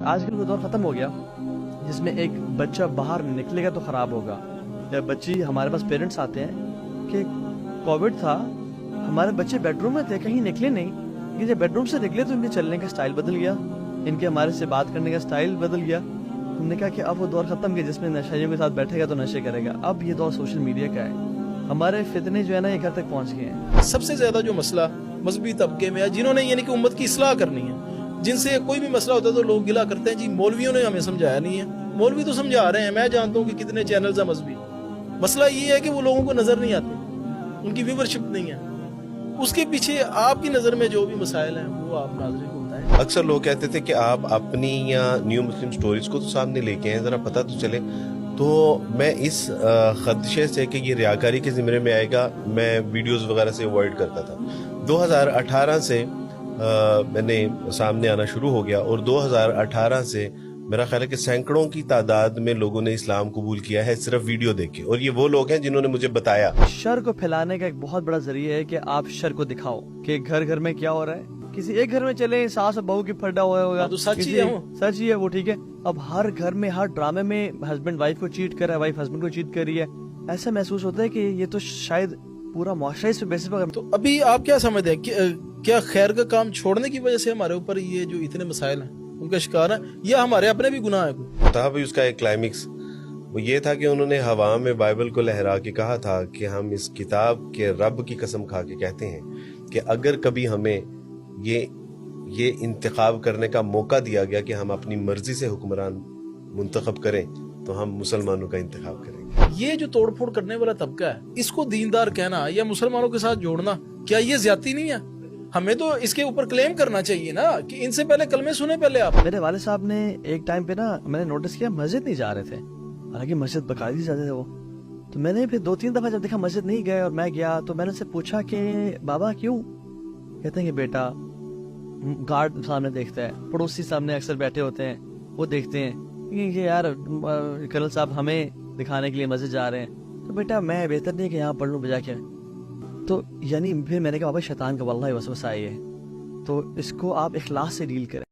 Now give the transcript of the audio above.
آج کل کا دور ختم ہو گیا جس میں ایک بچہ باہر نکلے گا تو خراب ہوگا، یا بچی ہمارے پاس پیرنٹس آتے ہیں کہ کووڈ تھا، ہمارے بچے بیڈ روم میں تھے، کہیں نکلے نہیں، کہ جب بیڈ روم سے نکلے تو ان کے چلنے کا سٹائل بدل گیا، ان کے ہمارے سے بات کرنے کا سٹائل بدل گیا۔ ہم نے کہا کہ اب وہ دور ختم گیا جس میں نشیوں کے ساتھ بیٹھے گا تو نشے کرے گا، اب یہ دور سوشل میڈیا کا ہے۔ ہمارے فتنے جو ہے نا یہ گھر تک پہنچ گئے ہیں۔ سب سے زیادہ جو مسئلہ مذہبی طبقے میں ہے، جنہوں نے یعنی کہ امت کی اصلاح کرنی ہے، جن سے کوئی بھی مسئلہ ہوتا ہے تو لوگ گلا کرتے ہیں جی مولویوں نے ہمیں سمجھایا نہیں ہے۔ مولوی تو سمجھا رہے ہیں، میں جانتا ہوں کہ کتنے چینلز ہیں مذہبی، مسئلہ یہ ہے کہ وہ لوگوں کو نظر نہیں آتے، ان کی ویورشپ نہیں ہے، اس کے پیچھے آپ کی نظر میں جو بھی مسائل ہیں وہ آپ ناظرین کو بتائیں۔ اکثر لوگ کہتے تھے کہ آپ اپنی یا نیو مسلم سٹوریز کو تو سامنے لے کے آئیں، ذرا پتہ تو چلے، تو میں اس خدشے سے کہ یہ ریاکاری کے زمرے میں آئے گا میں ویڈیوز وغیرہ سے اوائڈ کرتا تھا۔ 2018 سے میں نے سامنے آنا شروع ہو گیا، اور 2018 سے میرا خیال ہے کہ سینکڑوں کی تعداد میں لوگوں نے اسلام قبول کیا ہے صرف ویڈیو دیکھ کے، اور یہ وہ لوگ ہیں جنہوں نے مجھے بتایا۔ شر کو پھیلانے کا ایک بہت بڑا ذریعہ ہے کہ آپ شر کو دکھاؤ کہ گھر گھر میں کیا ہو رہا ہے۔ کسی ایک گھر میں چلے ساس اور بہو کی پھڈا ہوا ہوگا، تو سچ ہی ہے، سچ ہی ہے وہ، ٹھیک ہے۔ اب ہر گھر میں ہر ڈرامے میں ہسبینڈ وائف کو چیٹ کر رہا ہے، وائف ہسبینڈ کو چیٹ کر رہی ہے، ایسا محسوس ہوتا ہے کہ یہ تو شاید پورا معاشرہ اس پہ بیسس پر۔ تو ابھی آپ کیا سمجھتے ہیں کیا خیر کا کام چھوڑنے کی وجہ سے ہمارے اوپر یہ جو اتنے مسائل ہیں ان کا شکار ہیں، یا ہمارے اپنے بھی گناہ ہے کوئی؟ تھا بھی اس کا ایک کلائمیکس وہ یہ تھا کہ انہوں نے ہوا میں بائبل کو لہرا کے کہا تھا کہ ہم اس کتاب کے رب کی قسم کھا کے کہتے ہیں کہ اگر کبھی ہمیں یہ انتخاب کرنے کا موقع دیا گیا کہ ہم اپنی مرضی سے حکمران منتخب کریں تو ہم مسلمانوں کا انتخاب کریں گے۔ یہ جو توڑ پھوڑ کرنے والا طبقہ ہے، اس کو دیندار کہنا یا مسلمانوں کے ساتھ جوڑنا، کیا یہ زیادتی نہیں ہے؟ ہمیں تو اس کے اوپر کلیم کرنا چاہیے نا کہ ان سے پہلے کلمے سنے پہلے آپ۔ میرے والد صاحب نے ایک ٹائم پہ نا میں نے نوٹس کیا مسجد نہیں جا رہے تھے، حالانکہ مسجد باقاعدگی جاتے تھے وہ، تو میں نے پھر 2-3 دفعہ جب دیکھا مسجد نہیں گئے اور میں گیا تو میں نے ان سے پوچھا کہ بابا کیوں؟ کہتے ہیں کہ بیٹا گارڈ سامنے دیکھتا ہے، پڑوسی سامنے اکثر بیٹھے ہوتے ہیں وہ دیکھتے ہیں کہ یار کرنل صاحب ہمیں دکھانے کے لیے مسجد جا رہے ہیں، تو بیٹا میں بہتر نہیں کہ یہاں پڑھ لوں بجا کے۔ تو یعنی پھر میں نے کہا بابا شیطان کا واللہ وسوسہ ہے یہ، تو اس کو آپ اخلاص سے ڈیل کریں۔